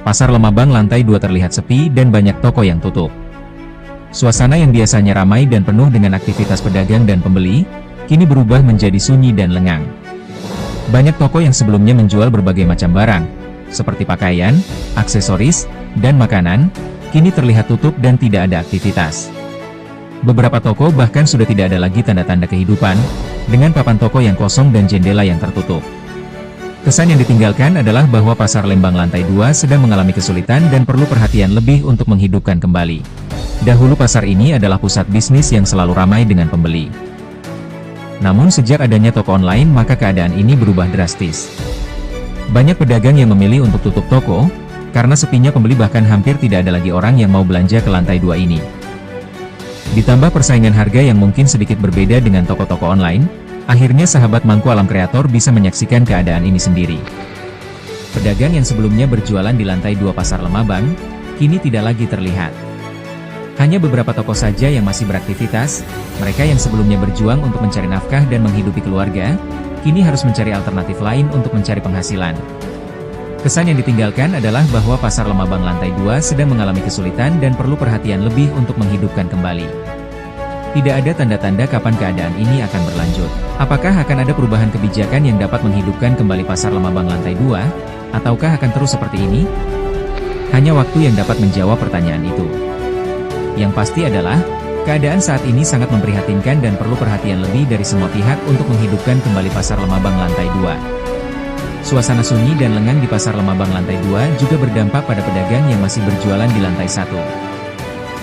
Pasar Lemabang lantai 2 terlihat sepi dan banyak toko yang tutup. Suasana yang biasanya ramai dan penuh dengan aktivitas pedagang dan pembeli, kini berubah menjadi sunyi dan lengang. Banyak toko yang sebelumnya menjual berbagai macam barang, seperti pakaian, aksesoris, dan makanan, kini terlihat tutup dan tidak ada aktivitas. Beberapa toko bahkan sudah tidak ada lagi tanda-tanda kehidupan, dengan papan toko yang kosong dan jendela yang tertutup. Kesan yang ditinggalkan adalah bahwa Pasar Lembang lantai 2 sedang mengalami kesulitan dan perlu perhatian lebih untuk menghidupkan kembali. Dahulu pasar ini adalah pusat bisnis yang selalu ramai dengan pembeli. Namun sejak adanya toko online maka keadaan ini berubah drastis. Banyak pedagang yang memilih untuk tutup toko, karena sepinya pembeli bahkan hampir tidak ada lagi orang yang mau belanja ke lantai 2 ini. Ditambah persaingan harga yang mungkin sedikit berbeda dengan toko-toko online, akhirnya sahabat Mangku Alam Kreator bisa menyaksikan keadaan ini sendiri. Pedagang yang sebelumnya berjualan di lantai 2 Pasar Lemabang, kini tidak lagi terlihat. Hanya beberapa toko saja yang masih beraktivitas, mereka yang sebelumnya berjuang untuk mencari nafkah dan menghidupi keluarga, kini harus mencari alternatif lain untuk mencari penghasilan. Kesan yang ditinggalkan adalah bahwa Pasar Lemabang lantai 2 sedang mengalami kesulitan dan perlu perhatian lebih untuk menghidupkan kembali. Tidak ada tanda-tanda kapan keadaan ini akan berlanjut. Apakah akan ada perubahan kebijakan yang dapat menghidupkan kembali Pasar Lemabang lantai 2, ataukah akan terus seperti ini? Hanya waktu yang dapat menjawab pertanyaan itu. Yang pasti adalah, keadaan saat ini sangat memprihatinkan dan perlu perhatian lebih dari semua pihak untuk menghidupkan kembali Pasar Lemabang lantai 2. Suasana sunyi dan lengang di Pasar Lemabang lantai 2 juga berdampak pada pedagang yang masih berjualan di lantai 1.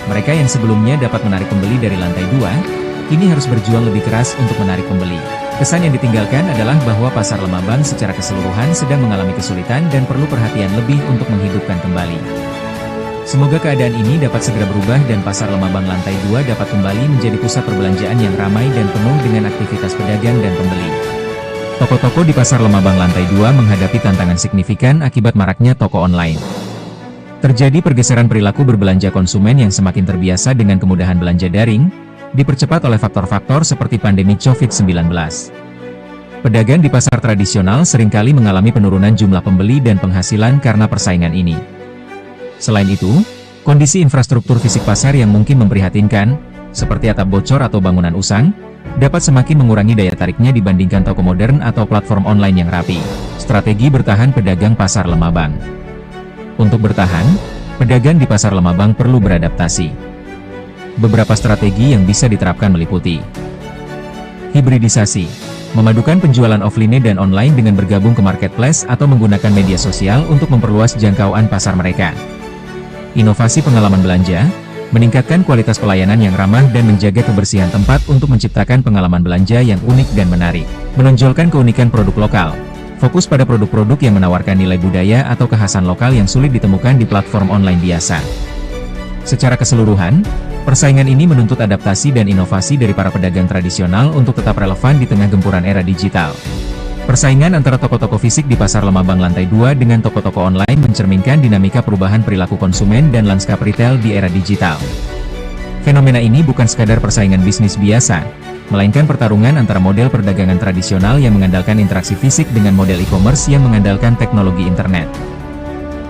Mereka yang sebelumnya dapat menarik pembeli dari lantai 2, kini harus berjuang lebih keras untuk menarik pembeli. Kesan yang ditinggalkan adalah bahwa Pasar Lemabang secara keseluruhan sedang mengalami kesulitan dan perlu perhatian lebih untuk menghidupkan kembali. Semoga keadaan ini dapat segera berubah dan Pasar Lemabang lantai 2 dapat kembali menjadi pusat perbelanjaan yang ramai dan penuh dengan aktivitas pedagang dan pembeli. Toko-toko di Pasar Lemabang lantai 2 menghadapi tantangan signifikan akibat maraknya toko online. Terjadi pergeseran perilaku berbelanja konsumen yang semakin terbiasa dengan kemudahan belanja daring, dipercepat oleh faktor-faktor seperti pandemi COVID-19. Pedagang di pasar tradisional seringkali mengalami penurunan jumlah pembeli dan penghasilan karena persaingan ini. Selain itu, kondisi infrastruktur fisik pasar yang mungkin memprihatinkan, seperti atap bocor atau bangunan usang, dapat semakin mengurangi daya tariknya dibandingkan toko modern atau platform online yang rapi. Strategi bertahan pedagang Pasar Lemabang. Untuk bertahan, pedagang di Pasar Lemabang perlu beradaptasi. Beberapa strategi yang bisa diterapkan meliputi hibridisasi, memadukan penjualan offline dan online dengan bergabung ke marketplace atau menggunakan media sosial untuk memperluas jangkauan pasar mereka. Inovasi pengalaman belanja, meningkatkan kualitas pelayanan yang ramah dan menjaga kebersihan tempat untuk menciptakan pengalaman belanja yang unik dan menarik. Menonjolkan keunikan produk lokal. Fokus pada produk-produk yang menawarkan nilai budaya atau kekhasan lokal yang sulit ditemukan di platform online biasa. Secara keseluruhan, persaingan ini menuntut adaptasi dan inovasi dari para pedagang tradisional untuk tetap relevan di tengah gempuran era digital. Persaingan antara toko-toko fisik di Pasar Lemabang lantai 2 dengan toko-toko online mencerminkan dinamika perubahan perilaku konsumen dan lanskap retail di era digital. Fenomena ini bukan sekadar persaingan bisnis biasa, melainkan pertarungan antara model perdagangan tradisional yang mengandalkan interaksi fisik dengan model e-commerce yang mengandalkan teknologi internet.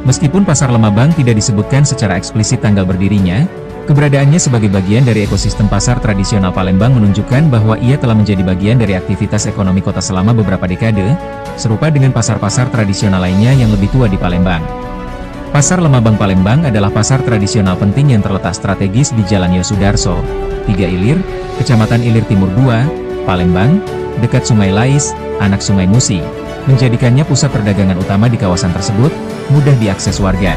Meskipun Pasar Lemabang tidak disebutkan secara eksplisit tanggal berdirinya, keberadaannya sebagai bagian dari ekosistem pasar tradisional Palembang menunjukkan bahwa ia telah menjadi bagian dari aktivitas ekonomi kota selama beberapa dekade, serupa dengan pasar-pasar tradisional lainnya yang lebih tua di Palembang. Pasar Lemabang Palembang adalah pasar tradisional penting yang terletak strategis di Jalan Yosudarso, 3 Ilir, Kecamatan Ilir Timur 2, Palembang, dekat Sungai Lais, anak Sungai Musi, menjadikannya pusat perdagangan utama di kawasan tersebut, mudah diakses warga.